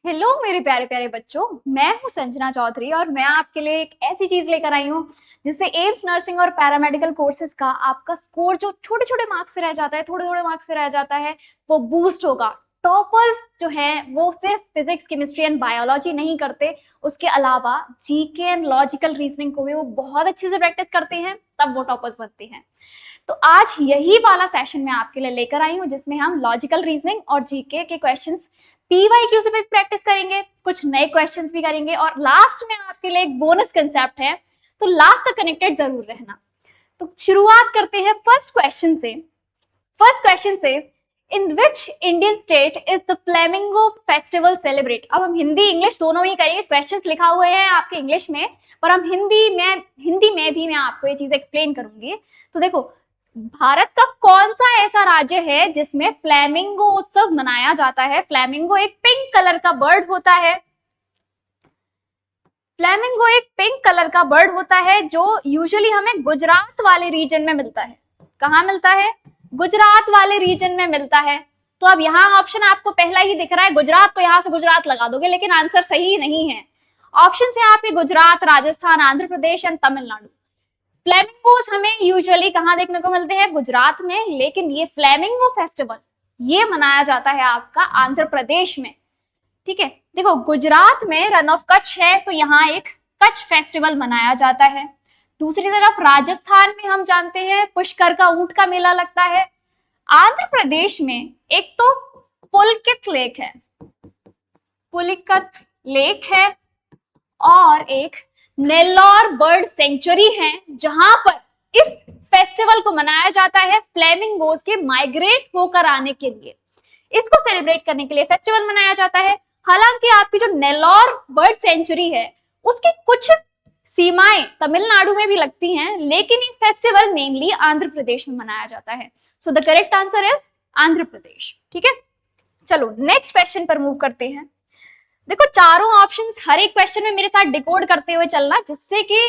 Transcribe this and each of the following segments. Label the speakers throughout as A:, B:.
A: Hello मेरे प्यारे प्यारे बच्चों, मैं हूं संजना चौधरी और मैं आपके लिए एक ऐसी चीज लेकर आई हूं जिससे एम्स नर्सिंग और पैरामेडिकल कोर्सेज का आपका स्कोर जो छोटे छोटे मार्क्स से रह जाता है, थोड़े थोड़े मार्क्स से रह जाता है, वो बूस्ट होगा। टॉपर्स जो हैं वो सिर्फ फिजिक्स, केमिस्ट्री एंड बायोलॉजी नहीं करते, उसके अलावा जीके एंड लॉजिकल रीजनिंग को भी वो बहुत अच्छे से प्रैक्टिस करते हैं, तब वो टॉपर्स बनते हैं। तो आज यही वाला सेशन मैं आपके लिए लेकर आई हूं जिसमें हम लॉजिकल रीजनिंग और जीके के क्वेश्चंस पीवाईक्यू से भी प्रैक्टिस करेंगे, कुछ नए क्वेश्चंस भी करेंगे और लास्ट में आपके लिए एक बोनस कंसेप्ट है, तो लास्ट तक कनेक्टेड जरूर रहना। तो शुरुआत करते हैं फर्स्ट क्वेश्चन से। फर्स्ट क्वेश्चन से in which Indian state is the flamingo festival celebrate. अब हम हिंदी इंग्लिश दोनों ही करेंगे, क्वेश्चंस लिखा हुए हैं आपके इंग्लिश में, पर हम हिंदी में भी मैं आपको ये चीज एक्सप्लेन करूंगी। तो देखो, भारत का कौन सा ऐसा राज्य है जिसमें फ्लैमिंगो उत्सव मनाया जाता है। फ्लैमिंगो एक पिंक कलर का बर्ड होता है। फ्लैमिंगो एक पिंक कलर का बर्ड होता है जो यूजुअली हमें गुजरात वाले रीजन में मिलता है। कहां मिलता है? गुजरात वाले रीजन में मिलता है। तो अब यहाँ ऑप्शन आपको पहला ही दिख रहा है गुजरात, तो यहां से गुजरात लगा दोगे, लेकिन आंसर सही नहीं है। ऑप्शन है आपके गुजरात, राजस्थान, आंध्र प्रदेश एंड तमिलनाडु। फ्लेमिंगोस हमें यूजुअली कहां देखने को मिलते हैं? गुजरात में, लेकिन ये फ्लेमिंगो फेस्टिवल ये मनाया जाता है आपका आंध्र प्रदेश में। ठीक है, देखो गुजरात में रन ऑफ कच्छ है, तो यहाँ एक कच्छ फेस्टिवल मनाया जाता है। दूसरी तरफ राजस्थान में हम जानते हैं पुष्कर का ऊंट का मेला लगता है। आंध्र प्रदेश में एक तो पुलकित लेक है, पुलिकत लेक है, और एक नेल्लौर बर्ड सेंचुरी है जहां पर इस फेस्टिवल को मनाया जाता है फ्लेमिंगोज के माइग्रेट होकर आने के लिए। इसको सेलिब्रेट करने के लिए फेस्टिवल मनाया जाता है। हालांकि आपकी जो नेल्लौर बर्ड सेंचुरी है उसकी कुछ सीमाएं तमिलनाडु में भी लगती हैं, लेकिन ये फेस्टिवल मेनली आंध्र प्रदेश में मनाया जाता है। So the correct answer is Andhra Pradesh. ठीक है, चलो नेक्स्ट क्वेश्चन पर मूव करते हैं। देखो चारों ऑप्शंस हर एक क्वेश्चन में मेरे साथ डिकोड करते हुए चलना, जिससे कि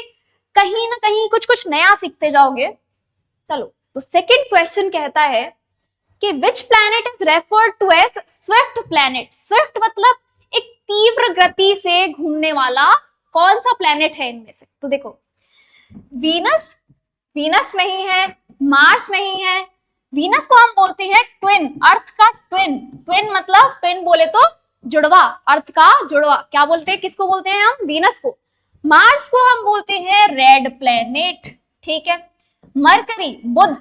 A: कहीं ना कहीं कुछ कुछ नया सीखते जाओगे। चलो, तो सेकंड क्वेश्चन कहता है कि which planet is referred to as swift planet. Swift मतलब एक तीव्र गति से घूमने वाला कौन सा प्लैनेट है इनमें से? तो देखो, वीनस, वीनस नहीं है, मार्स नहीं है। वीनस को हम बोलते हैं ट्विन, अर्थ का ट्विन। ट्विन मतलब ट्विन बोले तो जुड़वा, अर्थ का जुड़वा। क्या बोलते हैं, किसको बोलते हैं हम? वीनस को। मार्स को हम बोलते हैं रेड प्लेनेट। ठीक है, मरकरी, बुध,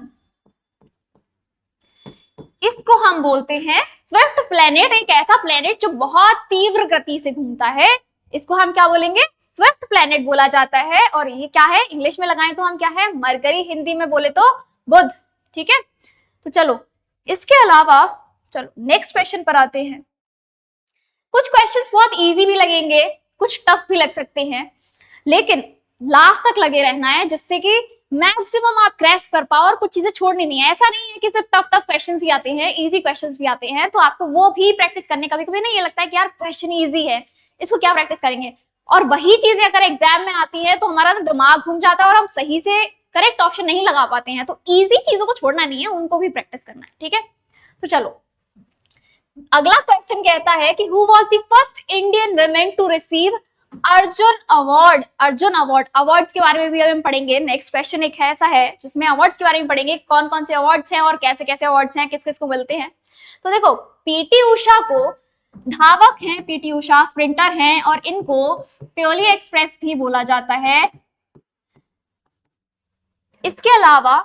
A: इसको हम बोलते हैं स्विफ्ट प्लेनेट। एक ऐसा प्लेनेट जो बहुत तीव्र गति से घूमता है, इसको हम क्या बोलेंगे? स्विफ्ट प्लेनेट बोला जाता है। और ये क्या है, इंग्लिश में लगाएं तो हम क्या है? मरकरी, हिंदी में बोले तो बुध। ठीक है, तो चलो इसके अलावा चलो नेक्स्ट क्वेश्चन पर आते हैं। कुछ क्वेश्चंस बहुत इजी भी लगेंगे, कुछ टफ भी लग सकते हैं, लेकिन लास्ट तक लगे रहना है जिससे कि मैक्सिमम आप क्रैश कर पाओ और कुछ चीजें छोड़नी नहीं है। ऐसा नहीं है कि सिर्फ टफ टफ क्वेश्चंस ही आते हैं, इजी क्वेश्चंस भी आते हैं, तो आपको वो भी प्रैक्टिस करने का। कभी नहीं ये लगता है कि यार क्वेश्चन इजी है, इसको क्या प्रैक्टिस करेंगे, और वही चीजें अगर एग्जाम में आती है तो हमारा ना दिमाग घूम जाता है और हम सही से करेक्ट ऑप्शन नहीं लगा पाते हैं। तो इजी चीजों को छोड़ना नहीं है, उनको भी प्रैक्टिस करना है। ठीक है, तो चलो अगला क्वेश्चन कहता है कि who was the first Indian women to receive Arjun award. Arjun award, awards के बारे में भी हम पढ़ेंगे। नेक्स्ट क्वेश्चन एक ऐसा है जिसमें अवार्ड्स के बारे में पढ़ेंगे, कौन कौन से अवार्ड्स हैं और कैसे कैसे अवार्ड्स हैं, किस किस को मिलते हैं। तो देखो, पीटी उषा को धावक हैं, पीटी उषा स्प्रिंटर हैं, और इनको प्योली एक्सप्रेस भी बोला जाता है। इसके अलावा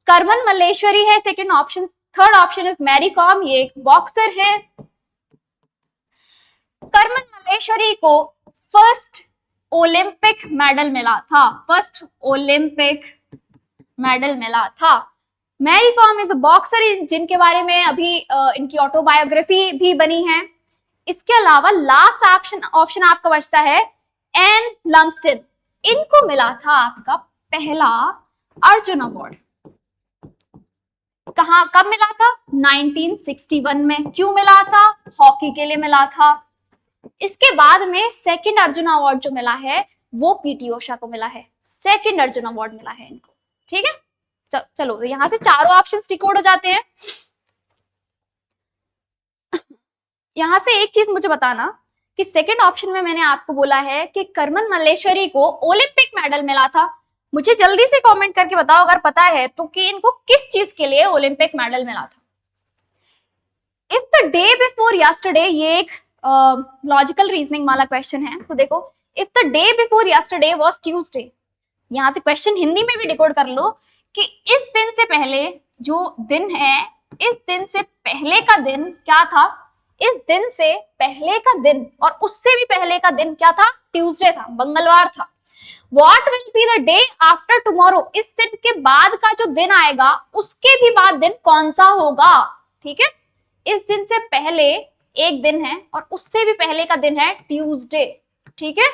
A: करमन मल्लेश्वरी है second option. Third option is Mary Kom, ये एक बॉक्सर है। करमन मल्लेश्वरी को फर्स्ट ओलंपिक मेडल मिला था, फर्स्ट ओलंपिक मेडल मिला था। Mary Kom is a boxer जिनके बारे में अभी इनकी ऑटोबायोग्राफी भी बनी है। इसके अलावा लास्ट ऑप्शन आपका बचता है एन लम्स्टन, इनको मिला था आपका पहला अर्जुन अवार्ड। कहां, कब मिला था? 1961 में। क्यों मिला था? हॉकी के लिए मिला था। इसके बाद में सेकंड अर्जुन अवार्ड जो मिला है वो पीटी उषा को मिला है, सेकंड अर्जुन अवार्ड मिला है इनको। ठीक है, चलो तो यहां से चारों ऑप्शन डिकोड हो जाते हैं। यहां से एक चीज मुझे बताना कि सेकंड ऑप्शन में मैंने आपको बोला है कि करमन मल्लेश्वरी को ओलंपिक मेडल मिला था। मुझे जल्दी से कमेंट करके बताओ अगर पता है तो कि इनको किस चीज के लिए ओलंपिक मेडल मिला था। If the day before yesterday, ये एक लॉजिकल रीजनिंग वाला क्वेश्चन है। तो देखो, if the day before yesterday was Tuesday, यहां से क्वेश्चन हिंदी में भी डिकोड कर लो कि इस दिन से पहले जो दिन है, इस दिन से पहले का दिन क्या था, इस दिन से पहले का दिन और उससे भी पहले का दिन क्या था, ट्यूसडे था, मंगलवार था। What will be the day after tomorrow, इस दिन के बाद का जो दिन आएगा उसके भी बाद दिन कौन सा होगा, ठीक है। इस दिन से पहले एक दिन है और उससे भी पहले का दिन है ट्यूसडे, ठीक है,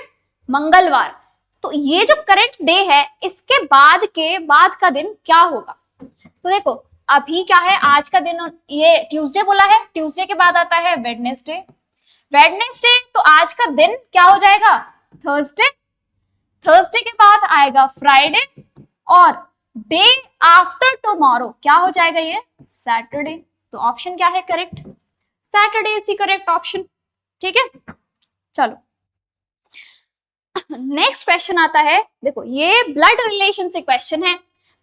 A: मंगलवार। तो ये जो करंट डे है इसके बाद के बाद का दिन क्या होगा। तो देखो अभी क्या है, आज का दिन ये ट्यूसडे बोला है, ट्यूसडे के बाद आता है वेडनेसडे, वेडनेसडे तो आज का दिन क्या हो जाएगा, थर्सडे, थर्सडे के बाद आएगा फ्राइडे और डे आफ्टर टुमारो क्या हो जाएगा, ये सैटरडे। तो ऑप्शन क्या है correct, Saturday is the correct option, ठीक है। चलो नेक्स्ट क्वेश्चन आता है, देखो ये ब्लड रिलेशन से क्वेश्चन है,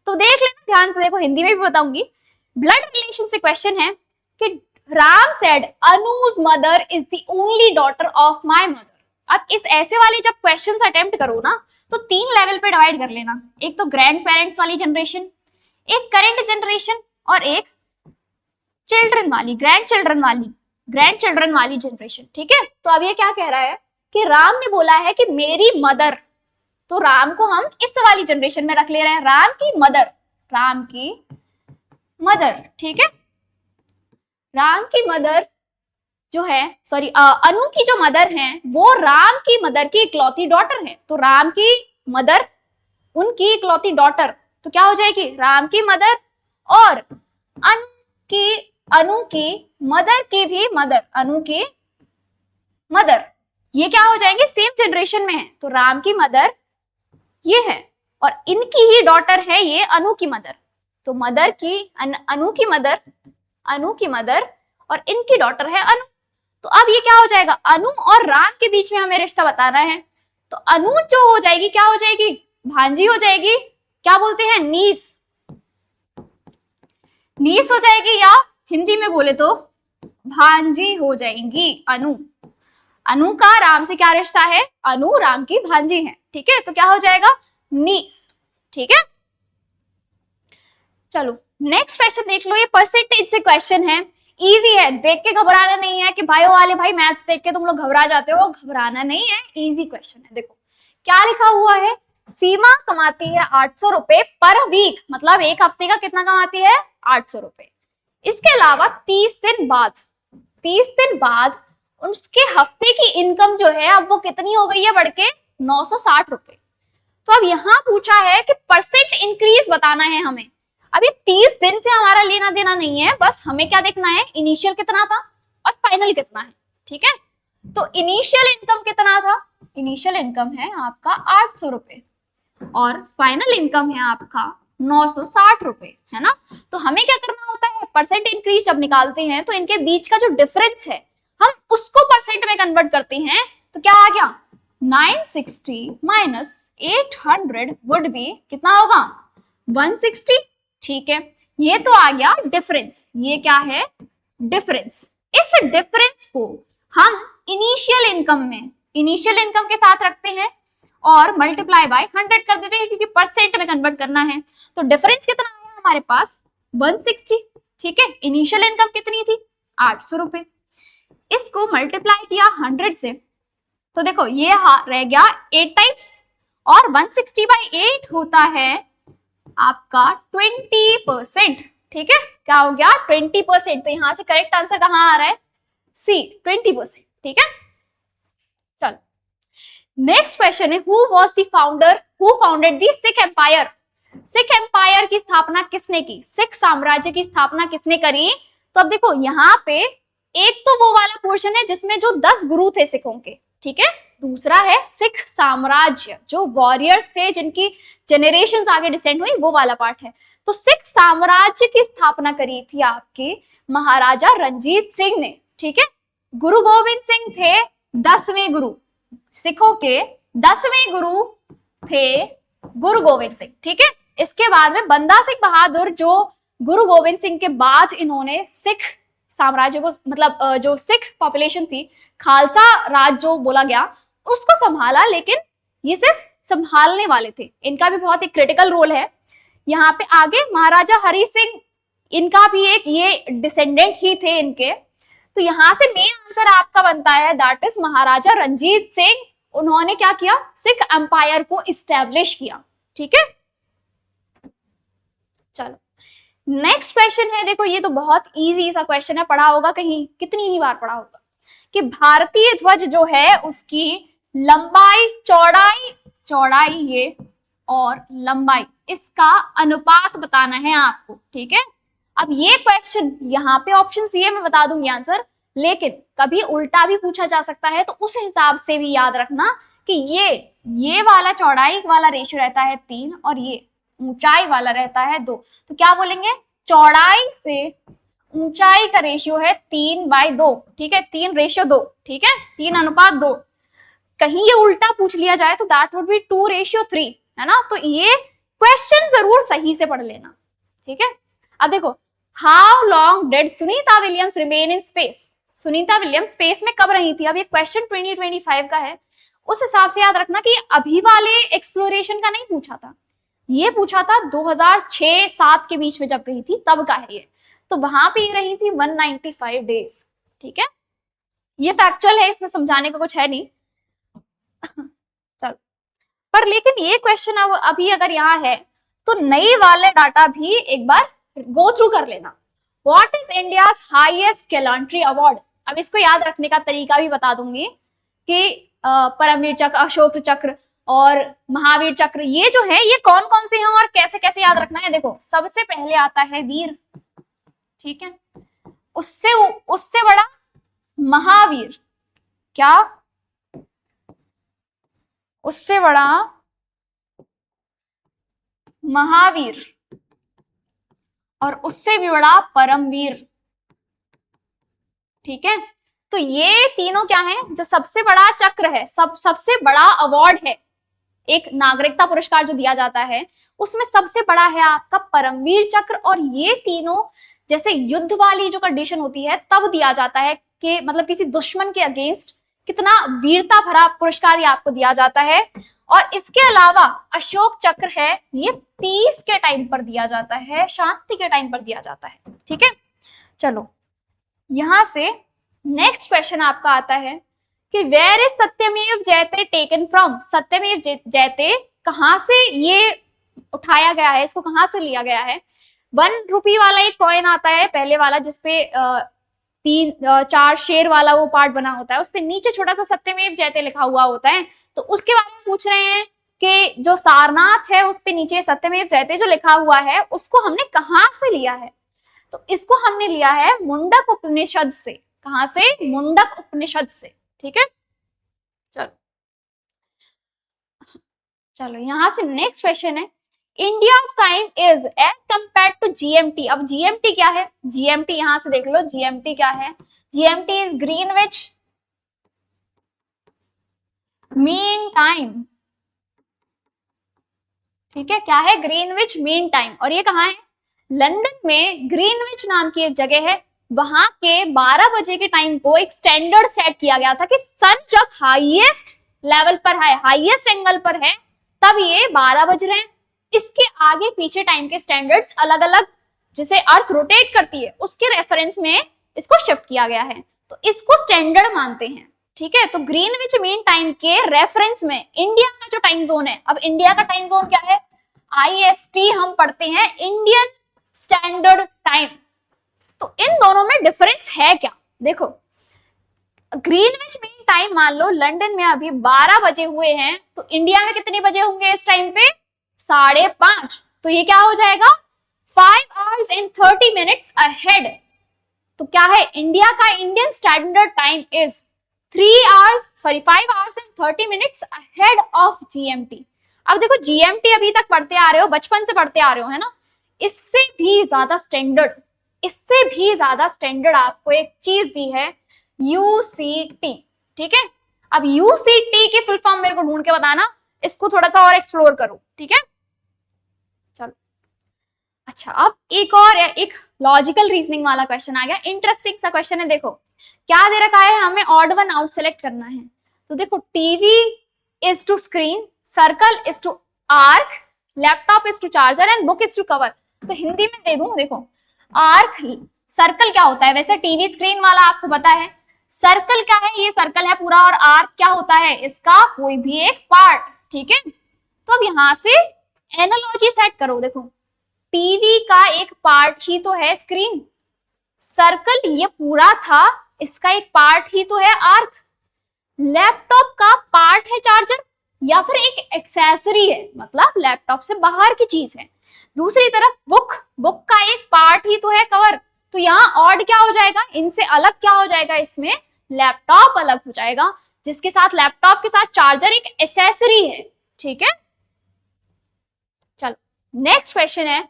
A: तो देख लेना ध्यान से, देखो हिंदी में भी बताऊंगी। ब्लड रिलेशन से क्वेश्चन है कि Ram said Anuj mother is the only daughter of my mother. अब इस ऐसे वाले जब क्वेश्चंस अटेम्प्ट करो ना तो 3 लेवल पे डिवाइड कर लेना, एक तो ग्रैंड पेरेंट्स वाली जनरेशन, एक करंट जनरेशन और एक चिल्ड्रन वाली, ग्रैंड चिल्ड्रन वाली जनरेशन, ठीक है। तो अब ये क्या कह रहा है कि राम ने बोला है कि मेरी मदर, तो राम को हम इस वाली जनरेशन में रख ले रहे हैं, राम की मदर, ठीक है। राम की मदर जो है, सॉरी अनु की जो मदर है वो राम की मदर की इकलौती डॉटर है। तो राम की मदर उनकी इकलौती डॉटर, तो क्या हो जाएगी, राम की मदर और अनु की मदर की भी मदर, अनु की मदर, ये क्या हो जाएंगे, सेम जनरेशन में है। तो राम की मदर ये है और इनकी ही डॉटर है ये अनु की मदर, तो मदर की अनु की मदर और इनकी डॉटर है अनु। तो अब ये क्या हो जाएगा, अनु और राम के बीच में हमें रिश्ता बताना है। तो अनु जो हो जाएगी क्या हो जाएगी, भांजी हो जाएगी, क्या बोलते हैं, नीस हो जाएगी, या हिंदी में बोले तो भांजी हो जाएंगी अनु का राम से क्या रिश्ता है, अनु राम की भांजी है, ठीक है। तो क्या हो जाएगा, नीस, ठीक है। चलो नेक्स्ट क्वेश्चन देख लो, ये परसेंटेज से क्वेश्चन है, इजी है, देख के घबराना नहीं है कि भाइयों वाले भाई मैथ्स देख के तुम लोग घबरा जाते हो, घबराना नहीं है, इजी क्वेश्चन है। देखो क्या लिखा हुआ है, सीमा कमाती है 800 रुपए पर वीक, मतलब एक हफ्ते का कितना कमाती है, 800 रुपए। इसके अलावा 30 दिन बाद उसके हफ्ते की इनकम जो है अब वो कितनी हो गई है, बढ़ के 960 रुपए। तो अब यहाँ पूछा है कि परसेंट इंक्रीज बताना है हमें। अभी 30 दिन से हमारा लेना देना नहीं है, बस हमें क्या देखना है, इनिशियल कितना था और फाइनल कितना है, ठीक है। तो इनिशियल इनकम कितना था, इनिशियल इनकम है आपका 800 रुपए और फाइनल इनकम है आपका 960 रुपए, है ना। तो हमें क्या करना होता है, परसेंट इंक्रीज जब निकालते हैं तो इनके बीच का जो डिफरेंस है हम उसको परसेंट में कन्वर्ट करते हैं। तो क्या आ गया, 960 माइनस 800 वुड बी कितना होगा, 160, ठीक है। ये तो आ गया डिफरेंस, ये क्या है, डिफरेंस। इस डिफरेंस को हम इनिशियल इनकम के साथ रखते हैं और मल्टीप्लाई बाय 100 कर देते हैं क्योंकि परसेंट में कन्वर्ट करना है। तो डिफरेंस कितना है हमारे पास, 160, ठीक है। इनिशियल इनकम कितनी थी, 800 रुपए, इसको मल्टीप्लाई किया 100 से, तो देखो ये रह गया 8 टाइम्स और 160 बाई 8 होता है आपका 20%, ठीक है। क्या हो गया, 20%। तो यहां से करेक्ट आंसर कहां आ रहा है, सी, 20%, ठीक है। चलो नेक्स्ट क्वेश्चन है, who founded the Sikh empire. Sikh empire की स्थापना किसने की, सिख साम्राज्य की स्थापना किसने करी। तो अब देखो यहाँ पे एक तो वो वाला पोर्शन है जिसमें जो 10 गुरु थे सिखों के, ठीक है। दूसरा है सिख साम्राज्य, जो वॉरियर्स थे जिनकी जनरेशंस आगे डिसेंड हुई, वो वाला पार्ट है। तो सिख साम्राज्य की स्थापना करी थी आपकी महाराजा रंजीत सिंह ने, ठीक है। गुरु गोविंद सिंह थे 10वें गुरु, सिखों के 10वें गुरु थे गुरु गोविंद सिंह। ठीक है, इसके बाद में बंदा सिंह बहादुर, जो गुरु गोविंद सिंह के बाद इन्होंने सिख साम्राज्य को, मतलब जो सिख पॉपुलेशन थी, खालसा राज जो बोला गया, उसको संभाला। लेकिन ये सिर्फ संभालने वाले थे, इनका भी बहुत एक क्रिटिकल रोल है यहाँ पे। आगे महाराजा हरि सिंह, इनका भी एक ये डिसेंडेंट ही थे इनके। तो यहां से मेन आंसर आपका बनता है दैट इज महाराजा रणजीत सिंह। उन्होंने क्या किया, सिख एम्पायर को इस्टेब्लिश किया। ठीक है, चलो नेक्स्ट क्वेश्चन है। देखो ये तो बहुत इजी सा क्वेश्चन है, पढ़ा होगा कहीं, कितनी ही बार पढ़ा होगा कि भारतीय ध्वज जो है उसकी लंबाई, चौड़ाई ये और लंबाई, इसका अनुपात बताना है आपको। ठीक है, अब ये क्वेश्चन यहाँ पे ऑप्शन सी है, मैं बता दूंगी आंसर, लेकिन कभी उल्टा भी पूछा जा सकता है, तो उस हिसाब से भी याद रखना कि ये वाला चौड़ाई वाला रेशियो रहता है 3 और ये ऊंचाई वाला रहता है 2। तो क्या बोलेंगे, चौड़ाई से ऊंचाई का रेशियो है 3/2। ठीक है, 3:2। ठीक है, 3:2। कहीं ये उल्टा पूछ लिया जाए तो दैट वुड बी 2:3, है ना। तो ये क्वेश्चन जरूर सही से पढ़ लेना। ठीक है, अब देखो, how long did Sunita Williams remain in space. Sunita Williams space में कब रही थी। अब ये क्वेश्चन 2025 का है, उस हिसाब से याद रखना कि अभी वाले एक्सप्लोरेशन का नहीं पूछा था, ये पूछा था 2006-7 के बीच में जब गई थी तब का है ये। तो वहां पे ये रही थी 195 डेज। ठीक है, ये फैक्चुअल है, इसमें समझाने का कुछ है नहीं। चलो, पर लेकिन ये क्वेश्चन अब अभी अगर यहाँ है तो नई वाले डाटा भी एक बार गो थ्रू कर लेना। What is India's highest gallantry award. अब इसको याद रखने का तरीका भी बता दूंगी कि परमवीर चक्र, अशोक चक्र और महावीर चक्र, ये जो है ये कौन कौन से हैं और कैसे कैसे याद रखना है। देखो, सबसे पहले आता है वीर। ठीक है, उससे बड़ा महावीर, क्या, उससे बड़ा महावीर, और उससे भी बड़ा परमवीर। ठीक है, तो ये तीनों क्या हैं, जो सबसे बड़ा चक्र है, सबसे बड़ा अवार्ड है, एक नागरिकता पुरस्कार जो दिया जाता है, उसमें सबसे बड़ा है आपका परमवीर चक्र। और ये तीनों जैसे युद्ध वाली जो कंडीशन होती है तब दिया जाता है कि मतलब किसी दुश्मन के अगेंस्ट कितना वीरता भरा पुरस्कार ये आपको दिया जाता है। और इसके अलावा अशोक चक्र है, ये पीस के टाइम पर दिया जाता है, शांति के टाइम पर दिया जाता है। ठीक है, चलो यहां से नेक्स्ट क्वेश्चन आपका आता है कि वेयर इज सत्यमेव जयते टेकन फ्रॉम। सत्यमेव जयते कहां से ये उठाया गया है, इसको कहां से लिया गया है। 1 रुपये वाला एक कॉइन आता है पहले वाला, जिसपे 3-4 शेर वाला वो पार्ट बना होता है, उस पे नीचे छोटा सा सत्यमेव जयते लिखा हुआ होता है। तो उसके बारे में पूछ रहे हैं कि जो सारनाथ है उस पे नीचे सत्यमेव जयते जो लिखा हुआ है उसको हमने कहां से लिया है। तो इसको हमने लिया है मुंडक उपनिषद से। कहां से, मुंडक उपनिषद से। ठीक है, चलो यहां से नेक्स्ट क्वेश्चन है, India's time is as compare to GMT. अब जीएमटी क्या है, जीएमटी यहां से देख लो, जीएमटी क्या है, GMT is Greenwich mean time. ठीक है, क्या है, ग्रीनविच मीन टाइम। और ये कहाँ है, लंदन में ग्रीनविच नाम की एक जगह है, वहां के 12 बजे के टाइम को एक स्टैंडर्ड सेट किया गया था कि सन जब हाईएस्ट लेवल पर है, हाईएस्ट एंगल पर है, तब ये 12 बज रहे हैं। इसके आगे पीछे टाइम के स्टैंडर्ड्स अलग अलग, जिसे अर्थ रोटेट करती है उसके रेफरेंस में इसको शिफ्ट किया गया है, तो इसको स्टैंडर्ड मानते हैं। ठीक है, तो ग्रीनविच मीन टाइम के रेफरेंस में इंडिया का जो टाइम जोन है, अब इंडिया का टाइम जोन क्या है, आईएसटी हम पढ़ते हैं, इंडियन स्टैंडर्ड टाइम। तो इन दोनों में डिफरेंस है क्या, देखो ग्रीनविच मीन टाइम मान लो लंदन में अभी 12 बजे हुए हैं, तो इंडिया में कितने बजे होंगे इस टाइम पे, 5:30। तो ये क्या हो जाएगा, 5 hours and 30 minutes ahead। तो क्या है, इंडिया का Indian standard time is 5 hours and 30 minutes ahead of GMT। अब देखो GMT अभी तक पढ़ते आ रहे हो, बचपन से पढ़ते आ रहे हो, है ना। इससे भी ज्यादा स्टैंडर्ड आपको एक चीज दी है, UCT। ठीक है, अब यूसीटी की फुल फॉर्म मेरे को ढूंढ के बताना, इसको थोड़ा सा और एक्सप्लोर करो, ठीक है। चलो अच्छा, अब एक लॉजिकल रीजनिंग वाला क्वेश्चन आ गया, इंटरेस्टिंग सा क्वेश्चन है। देखो क्या दे रखा है, हमें ऑड वन आउट सेलेक्ट करना है। तो देखो TV is to screen, circle is to arc, laptop is to charger and book is to cover. तो हिंदी में दे दूं, देखो आर्क सर्कल क्या होता है, वैसे टीवी स्क्रीन वाला आपको पता है, सर्कल क्या है, ये सर्कल है पूरा, और आर्क क्या होता है, इसका कोई भी एक पार्ट, ठीक है। तो अब यहां से एनालॉजी सेट करो, देखो टीवी का एक पार्ट ही तो है स्क्रीन, सर्कल ये पूरा था, इसका एक पार्ट ही तो है आर्क, लैपटॉप का पार्ट है चार्जर, या फिर एक एक्सेसरी है, मतलब लैपटॉप से बाहर की चीज है। दूसरी तरफ बुक का एक पार्ट ही तो है कवर। तो यहाँ ऑड क्या हो जाएगा, इनसे अलग क्या हो जाएगा, इसमें लैपटॉप अलग हो जाएगा, जिसके साथ लैपटॉप के साथ चार्जर एक एक्सेसरी है, ठीक है। चलो नेक्स्ट क्वेश्चन है,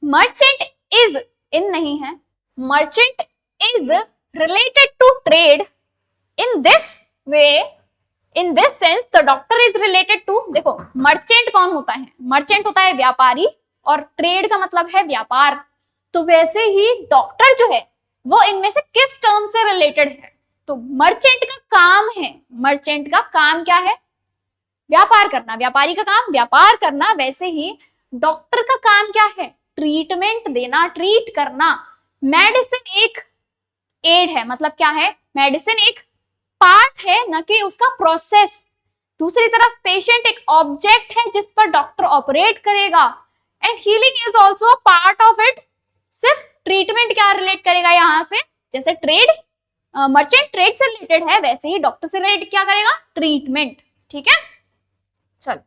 A: मर्चेंट इज इन नहीं है, merchant is related to trade in this way, in this sense the doctor is related to. देखो मर्चेंट कौन होता है, मर्चेंट होता है व्यापारी, और ट्रेड का मतलब है व्यापार। तो वैसे ही डॉक्टर जो है वो इनमें से किस टर्म से रिलेटेड है, तो मर्चेंट का काम है, मर्चेंट का काम क्या है, व्यापार करना, व्यापारी का काम व्यापार करना, वैसे ही डॉक्टर का काम क्या है, ट्रीटमेंट देना, ट्रीट करना। मेडिसिन एक एड है, मतलब क्या है, मेडिसिन एक पार्ट है, न कि उसका प्रोसेस। दूसरी तरफ पेशेंट एक ऑब्जेक्ट है जिस पर डॉक्टर ऑपरेट करेगा, and healing is also a part of it. सिर्फ ट्रीटमेंट क्या रिलेट करेगा यहां से, जैसे ट्रेड मर्चेंट ट्रेड से रिलेटेड है, वैसे ही डॉक्टर से रिलेटेड क्या करेगा, ट्रीटमेंट, ठीक है। चलो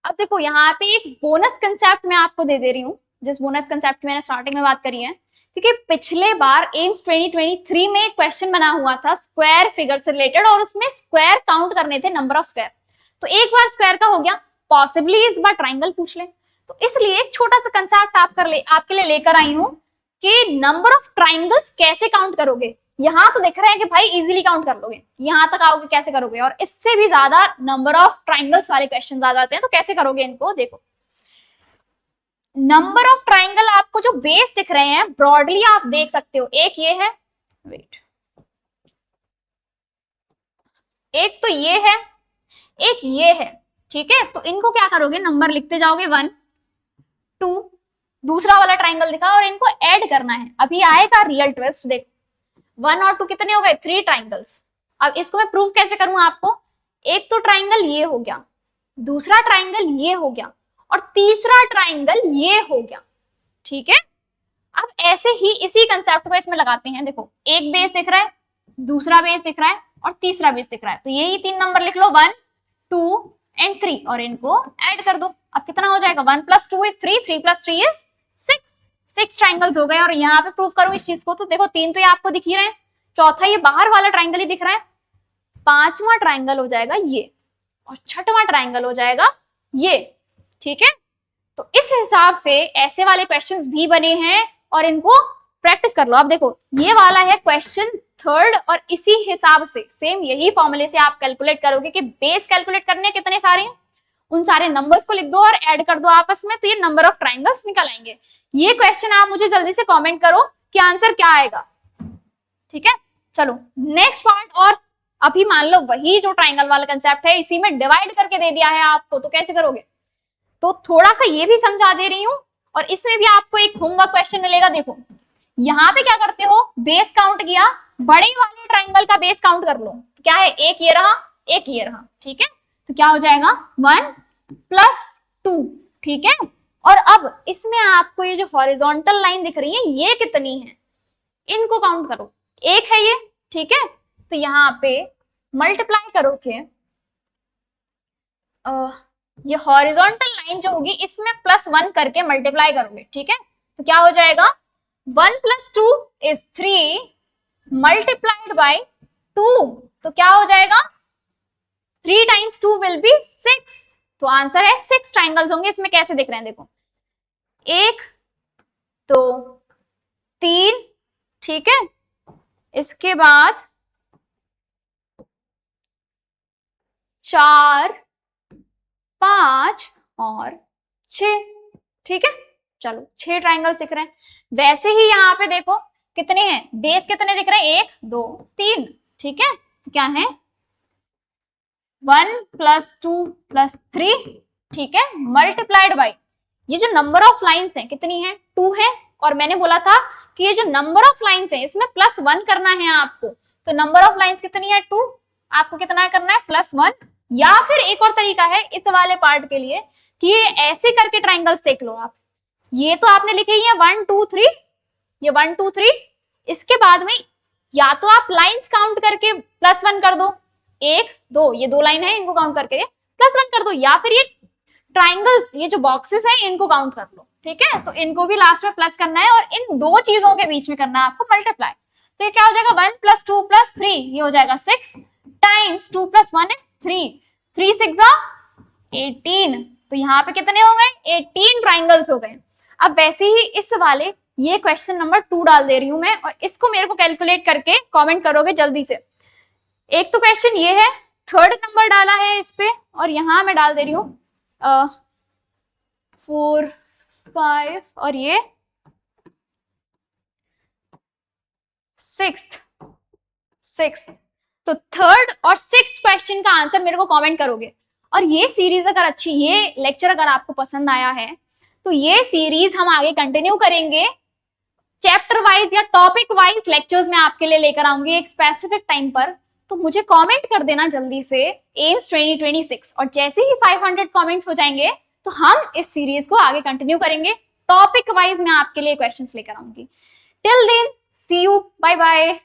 A: अब देखो यहाँ पे एक बोनस कंसेप्ट मैं आपको दे दे रही हूँ, जिस बोनस कंसेप्ट की मैंने स्टार्टिंग में बात करी है, क्योंकि पिछले बार एम्स 2023 में एक क्वेश्चन बना हुआ था स्क्वायर फिगर से रिलेटेड, और उसमें स्क्वायर काउंट करने थे, नंबर ऑफ स्क्वायर। तो एक बार स्क्वायर का हो गया, पॉसिबली इस बार ट्राइंगल पूछ ले। तो इसलिए एक छोटा सा कंसेप्ट आपके लिए लेकर आई हूं कि नंबर ऑफ ट्राइंगल्स कैसे काउंट करोगे। यहां तो दिख रहा है कि भाई इजीली काउंट कर लोगे, यहां तक आओगे कैसे करोगे, और इससे भी ज्यादा नंबर ऑफ ट्राइंगल्स वाले क्वेश्चन आ जाते हैं, तो कैसे करोगे इनको। देखो नंबर ऑफ ट्राइंगल आपको जो बेस दिख रहे हैं ब्रॉडली आप देख सकते हो, एक ये है, वेट, एक तो ये है, एक ये है, ठीक है। तो इनको क्या करोगे, नंबर लिखते जाओगे 1 2, दूसरा वाला ट्राइंगल दिखा, और इनको ऐड करना है। अभी आएगा रियल ट्विस्ट, देख 1 और 2 कितने हो गए, 3 ट्राइंगल्स। अब इसको मैं प्रूव कैसे करूं आपको, एक तो ट्राइंगल ये हो गया, दूसरा ट्राइंगल ये हो गया, और तीसरा ट्राइंगल ये हो गया, ठीक है। अब ऐसे ही इसी कंसेप्ट को इसमें लगाते हैं। देखो एक बेस दिख रहा है, दूसरा बेस दिख रहा है, और तीसरा बेस दिख रहा है, तो यही 3 नंबर लिख लो, 1 2 एंड 3, और इनको ऐड कर दो। अब कितना हो जाएगा, 1 + 2 इज 3, 3 + 3 इज 6 ट्राइंगल्स हो गए। और यहाँ पे प्रूव करूं इस चीज को, तो देखो 3 तो ये आपको दिख ही रहे हैं, चौथा ये बाहर वाला ट्राइंगल ही दिख रहा है, पांचवा ट्राइंगल हो जाएगा ये, और छठवां ट्राइंगल हो जाएगा ये, ठीक है। तो इस हिसाब से ऐसे वाले क्वेश्चंस भी बने हैं, और इनको प्रैक्टिस कर लो। अब देखो ये वाला है क्वेश्चन 3rd, और इसी हिसाब से सेम यही फॉर्मूले से आप कैलकुलेट करोगे कि बेस कैलकुलेट करने कितने सारे हैं, उन सारे नंबर्स को लिख दो और ऐड कर दो आपस में, तो ये नंबर ऑफ ट्राइंगल्स निकल आएंगे। ये क्वेश्चन आप मुझे जल्दी से कमेंट करो कि आंसर क्या आएगा, ठीक है। चलो नेक्स्ट पार्ट, और अभी मान लो वही जो ट्राइंगल वाला कंसेप्ट है इसी में डिवाइड करके दे दिया है आपको, तो कैसे करोगे। तो थोड़ा सा ये भी समझा दे रही हूँ, और इसमें भी आपको एक होमवर्क क्वेश्चन मिलेगा। देखो यहाँ पे क्या करते हो, बेस काउंट किया, बड़े वाले ट्राइंगल का बेस काउंट कर लो, तो क्या है, एक ये रहा, एक ये रहा, ठीक है। तो क्या हो जाएगा 1 + 2, ठीक है। और अब इसमें आपको ये जो हॉरिजॉन्टल लाइन दिख रही है ये कितनी है, इनको काउंट करो, एक है ये, ठीक है। तो यहाँ पे मल्टीप्लाई करो के ये हॉरिजॉन्टल लाइन जो होगी इसमें +1 करके मल्टीप्लाई करोगे, ठीक है। तो क्या हो जाएगा, 1 + 2 इज 3 मल्टीप्लाइड बाय 2, तो क्या हो जाएगा, 3 × 2 विल बी 6। तो आंसर है 6 ट्राइंगल्स होंगे। इसमें कैसे दिख रहे हैं, देखो 1 2 3, ठीक है। इसके बाद 4, 5 और 6। ठीक है, चलो 6 ट्राइंगल्स दिख रहे हैं। वैसे ही यहाँ पे देखो कितने हैं, बेस कितने दिख रहे हैं, 1 2 3। ठीक है, तो क्या है 1 + 2 + 3। ठीक है, मल्टीप्लाइड बाई ये जो नंबर ऑफ लाइंस हैं कितनी है, 2 है। और मैंने बोला था कि ये जो नंबर ऑफ लाइंस है इसमें +1 करना है आपको, तो नंबर ऑफ लाइंस कितनी है 2, आपको कितना करना है +1। या फिर एक और तरीका है इस वाले पार्ट के लिए कि ये ऐसे करके ट्राइंगल्स देख लो आप। ये तो आपने लिखे ही है 1 2 3, ये 1 2 3। इसके बाद में या तो आप लाइंस काउंट करके +1 कर दो, 1 2, ये 2 लाइन है इनको काउंट करके +1 कर दो, या फिर ये ट्राइंगल्स ये जो बॉक्सेस हैं इनको काउंट कर लो। ठीक है, तो इनको भी लास्ट में प्लस करना है और इन दो चीजों के बीच में करना है आपको मल्टीप्लाई। तो ये क्या हो जाएगा 1 + 2 + 3, ये हो जाएगा 6 टाइम्स 2 + 1 is 3, 3 6 18। तो यहाँ पे कितने हो गए, 18 ट्राइंगल्स हो गए। अब वैसे ही इस वाले ये क्वेश्चन नंबर 2 डाल दे रही हूं मैं, और इसको मेरे को कैलकुलेट करके कमेंट करोगे जल्दी से। एक तो क्वेश्चन ये है, थर्ड नंबर डाला है इस पे, और यहां मैं डाल दे रही हूँ 4 5 और ये 6। तो थर्ड और 6th क्वेश्चन का आंसर मेरे को कमेंट करोगे। और ये सीरीज अगर अच्छी, ये लेक्चर अगर आपको पसंद आया है तो ये सीरीज हम आगे कंटिन्यू करेंगे। चैप्टर वाइज या टॉपिक वाइज लेक्चर्स में आपके लिए लेकर आऊंगी एक स्पेसिफिक टाइम पर। तो मुझे कमेंट कर देना जल्दी से एम्स 2026, और जैसे ही 500 कमेंट्स हो जाएंगे तो हम इस सीरीज को आगे कंटिन्यू करेंगे। टॉपिक वाइज मैं आपके लिए क्वेश्चंस लेकर आऊंगी। Till then see you, bye bye.